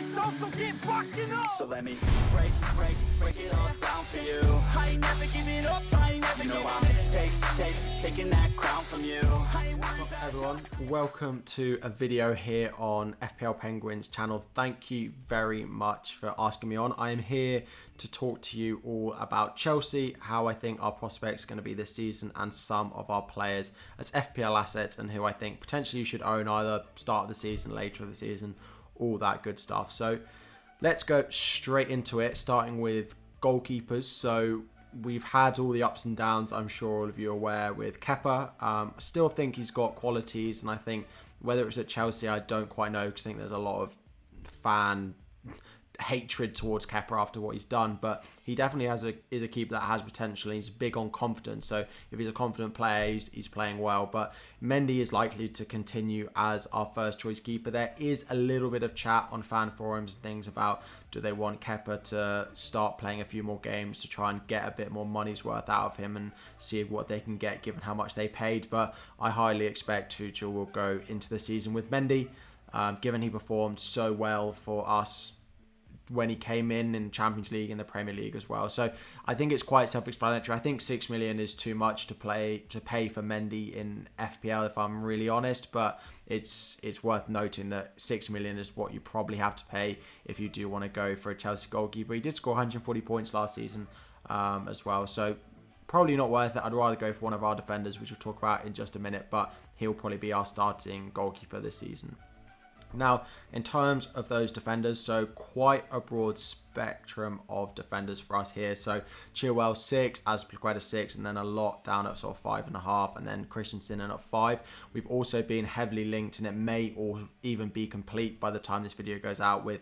show, so get rocking up. So let me break it all down for you. I ain't never giving up, I ain't never You know giving I'm taking that crown from you. Everyone, welcome to a video here on FPL Penguins channel. Thank you very much for asking me on. I am here to talk to you all about Chelsea, how I think our prospects are going to be this season, and some of our players as FPL assets and who I think potentially you should own either start of the season, later of the season, all that good stuff. So let's go straight into it, starting with goalkeepers. So we've had all the ups and downs, I'm sure all of you are aware, with Kepa. I still think he's got qualities, and I think whether it's at Chelsea, I don't quite know, because I think there's a lot of fan hatred towards Kepa after what he's done, but he definitely is a keeper that has potential. He's big on confidence, so if he's a confident player, he's playing well. But Mendy is likely to continue as our first choice keeper. There is a little bit of chat on fan forums and things about, do they want Kepa to start playing a few more games to try and get a bit more money's worth out of him and see what they can get given how much they paid. But I highly expect Tuchel will go into the season with Mendy, given he performed so well for us when he came in Champions League and the Premier League as well. So I think it's quite self-explanatory. I think 6 million is too much to pay for Mendy in FPL, if I'm really honest, but it's worth noting that 6 million is what you probably have to pay if you do want to go for a Chelsea goalkeeper. He did score 140 points last season as well, so probably not worth it. I'd rather go for one of our defenders, which we'll talk about in just a minute, but he'll probably be our starting goalkeeper this season. Now, in terms of those defenders, so quite a broad spectrum of defenders for us here. So Chilwell 6, Azpilicueta 6, and then a lot down at sort of 5.5, and then Christensen in at 5. We've also been heavily linked, and it may or even be complete by the time this video goes out, with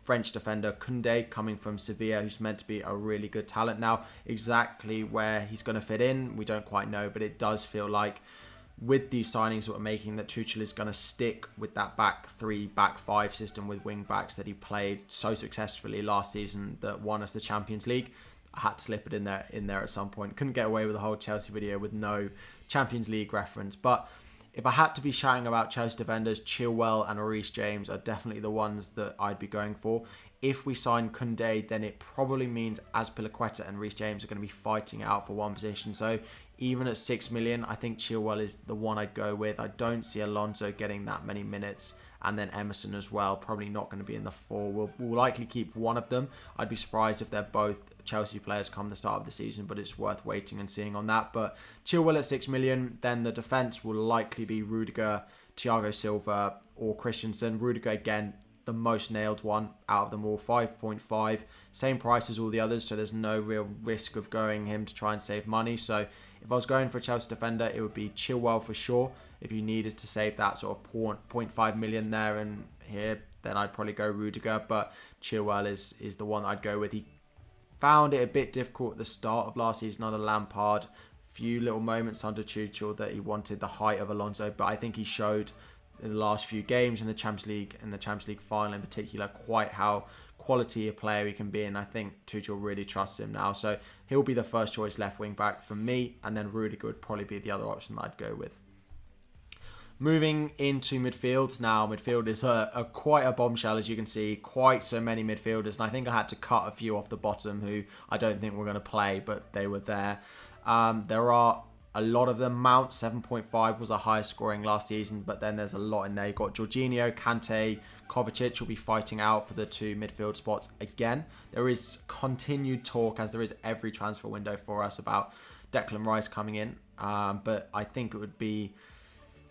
French defender Koundé coming from Sevilla, who's meant to be a really good talent. Now, exactly where he's going to fit in, we don't quite know, but it does feel like with these signings that we're making, that Tuchel is going to stick with that back 3, back 5 system with wing backs that he played so successfully last season that won us the Champions League. I had to slip it in there at some point. Couldn't get away with the whole Chelsea video with no Champions League reference. But if I had to be shouting about Chelsea defenders, Chilwell and Reece James are definitely the ones that I'd be going for. If we sign Koundé, then it probably means Azpilicueta and Reece James are going to be fighting out for one position. So even at 6 million, I think Chilwell is the one I'd go with. I don't see Alonso getting that many minutes. And then Emerson as well, probably not going to be in the 4. We'll likely keep one of them. I'd be surprised if they're both Chelsea players come the start of the season, but it's worth waiting and seeing on that. But Chilwell at 6 million, then the defence will likely be Rudiger, Thiago Silva or Christensen. Rudiger, again, the most nailed one out of them all, 5.5. Same price as all the others, so there's no real risk of going him to try and save money. So if I was going for a Chelsea defender, it would be Chilwell for sure. If you needed to save that sort of 0.5 million there and here, then I'd probably go Rudiger. But Chilwell is the one I'd go with. He found it a bit difficult at the start of last season under Lampard. Few little moments under Tuchel that he wanted the height of Alonso, but I think he showed in the last few games in the Champions League and the Champions League final in particular quite how quality a player he can be, and I think Tuchel really trusts him now. So he'll be the first choice left wing back for me, and then Rudiger would probably be the other option that I'd go with. Moving into midfield. Now, midfield is quite a bombshell, as you can see. Quite so many midfielders, and I think I had to cut a few off the bottom who I don't think were going to play, but they were there. There are a lot of them. Mount 7.5 was the highest scoring last season, but then there's a lot in there. You've got Jorginho, Kante, Kovacic will be fighting out for the 2 midfield spots again. There is continued talk, as there is every transfer window for us, about Declan Rice coming in, but I think it would be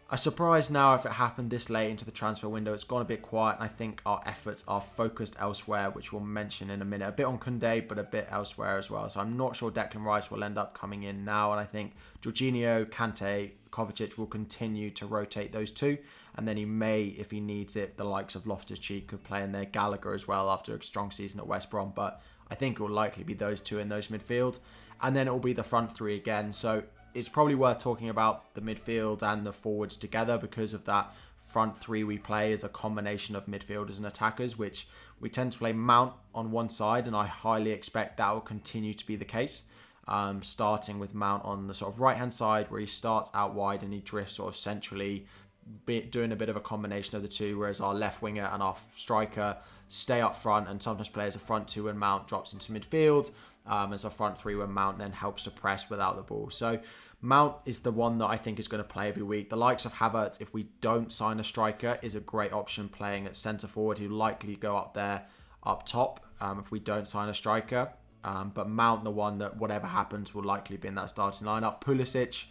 a surprise now if it happened this late into the transfer window. It's gone a bit quiet, and I think our efforts are focused elsewhere, which we'll mention in a minute. A bit on Koundé, but a bit elsewhere as well. So I'm not sure Declan Rice will end up coming in now, and I think Jorginho, Kante, Kovacic will continue to rotate those 2, and then he may, if he needs it, the likes of Loftus-Cheek could play in there, Gallagher as well after a strong season at West Brom, but I think it will likely be those 2 in those midfield, and then it will be the front 3 again. So it's probably worth talking about the midfield and the forwards together, because of that front 3 we play as a combination of midfielders and attackers, which we tend to play Mount on one side, and I highly expect that will continue to be the case. Starting with Mount on the sort of right hand side, where he starts out wide and he drifts sort of centrally doing a bit of a combination of the two, whereas our left winger and our striker stay up front and sometimes play as a front two when Mount drops into midfield, as a front three when Mount then helps to press without the ball. So Mount is the one that I think is going to play every week. The likes of Havertz, if we don't sign a striker, is a great option playing at centre forward. He'll likely go up there up top if we don't sign a striker. But Mount, the one that whatever happens will likely be in that starting lineup. Pulisic,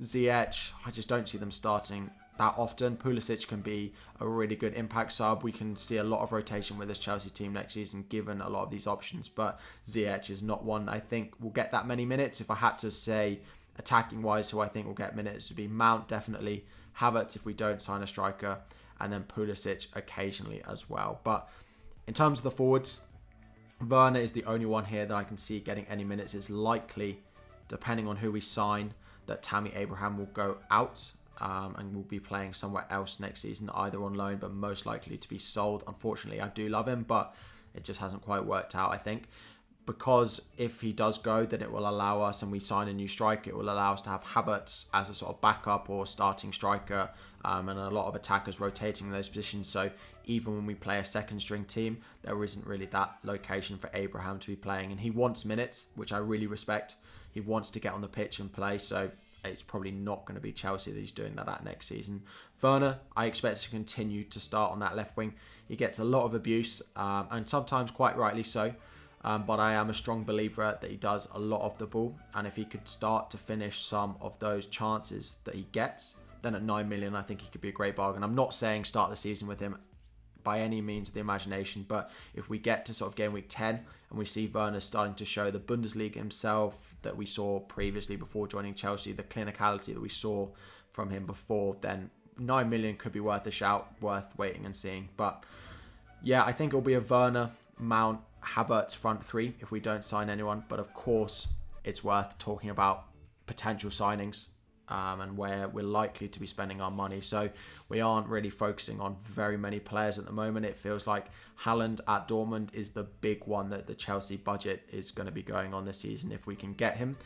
Ziyech, I just don't see them starting that often. Pulisic can be a really good impact sub. We can see a lot of rotation with this Chelsea team next season given a lot of these options. But Ziyech is not one I think will get that many minutes. If I had to say attacking wise who I think will get minutes, would be Mount definitely, Havertz if we don't sign a striker, and then Pulisic occasionally as well. But in terms of the forwards, Werner is the only one here that I can see getting any minutes. It's likely, depending on who we sign, that Tammy Abraham will go out and will be playing somewhere else next season, either on loan, but most likely to be sold. Unfortunately, I do love him, but it just hasn't quite worked out, I think. Because if he does go, then it will allow us, and we sign a new striker, it will allow us to have Havertz as a sort of backup or starting striker, and a lot of attackers rotating in those positions. So even when we play a second string team, there isn't really that location for Abraham to be playing. And he wants minutes, which I really respect. He wants to get on the pitch and play, so it's probably not going to be Chelsea that he's doing that at next season. Werner, I expect to continue to start on that left wing. He gets a lot of abuse, and sometimes quite rightly so. But I am a strong believer that he does a lot of the ball, and if he could start to finish some of those chances that he gets, then at 9 million I think he could be a great bargain. I'm not saying start the season with him by any means of the imagination, but if we get to sort of game week 10 and we see Werner starting to show the Bundesliga himself that we saw previously before joining Chelsea, the clinicality that we saw from him before, then 9 million could be worth a shout, worth waiting and seeing. But yeah, I think it'll be a Werner, Mount, Havertz front three if we don't sign anyone. But of course, it's worth talking about potential signings and where we're likely to be spending our money. So we aren't really focusing on very many players at the moment. It feels like Haaland at Dortmund is the big one that the Chelsea budget is going to be going on this season if we can get him.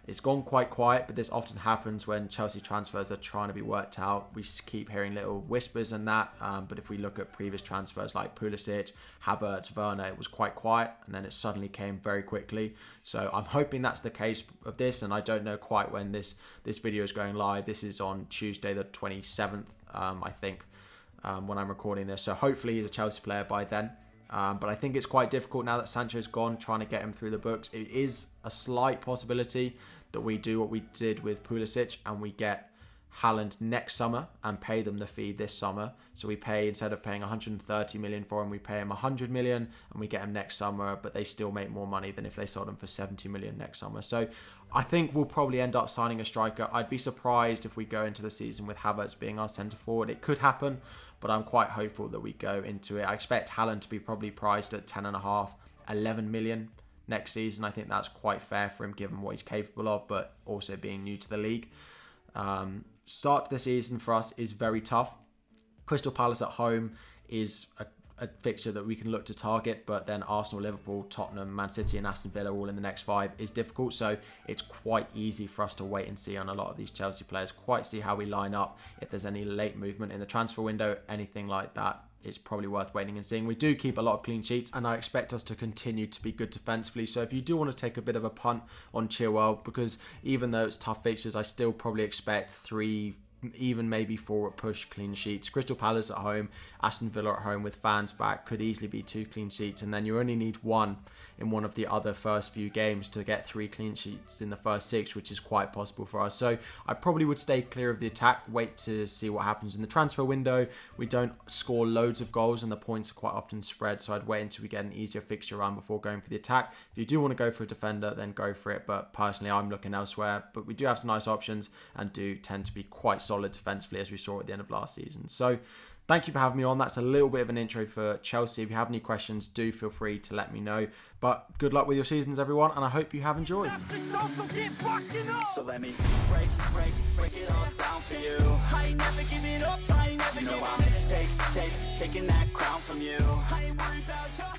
It's gone quite quiet, but this often happens when Chelsea transfers are trying to be worked out. We keep hearing little whispers and that, but if we look at previous transfers like Pulisic, Havertz, Werner, it was quite quiet, and then it suddenly came very quickly. So I'm hoping that's the case of this, and I don't know quite when this video is going live. This is on Tuesday the 27th, I think, when I'm recording this. So hopefully he's a Chelsea player by then. But I think it's quite difficult now that Sancho's gone, trying to get him through the books. It is a slight possibility that we do what we did with Pulisic and we get Haaland next summer and pay them the fee this summer. So we pay, instead of paying 130 million for him, we pay him 100 million and we get him next summer, but they still make more money than if they sold him for 70 million next summer. So I think we'll probably end up signing a striker. I'd be surprised if we go into the season with Havertz being our centre forward. It could happen, but I'm quite hopeful that we go into it. I expect Haaland to be probably priced at 10.5, 11 million next season. I think that's quite fair for him given what he's capable of, but also being new to the league. Start to the season for us is very tough. Crystal Palace at home is a fixture that we can look to target, but then Arsenal, Liverpool, Tottenham, Man City and Aston Villa all in the next 5 is difficult. So it's quite easy for us to wait and see on a lot of these Chelsea players, quite see how we line up, if there's any late movement in the transfer window, anything like that. It's probably worth waiting and seeing. We do keep a lot of clean sheets and I expect us to continue to be good defensively. So if you do want to take a bit of a punt on Chilwell, because even though it's tough fixtures, I still probably expect 3, even maybe 4 at push clean sheets. Crystal Palace at home, Aston Villa at home with fans back could easily be 2 clean sheets, and then you only need 1 in one of the other first few games to get 3 clean sheets in the first 6, which is quite possible for us. So I probably would stay clear of the attack, wait to see what happens in the transfer window. We don't score loads of goals and the points are quite often spread, so I'd wait until we get an easier fixture run before going for the attack. If you do want to go for a defender, then go for it, but personally I'm looking elsewhere. But we do have some nice options and do tend to be quite solid defensively, as we saw at the end of last season. So thank you for having me on. That's a little bit of an intro for Chelsea. If you have any questions, do feel free to let me know. But good luck with your seasons, everyone, and I hope you have enjoyed. So let me break it all down for you. I ain't never giving up, I ain't never You know giving I'm taking that crown from you. I ain't worried about you.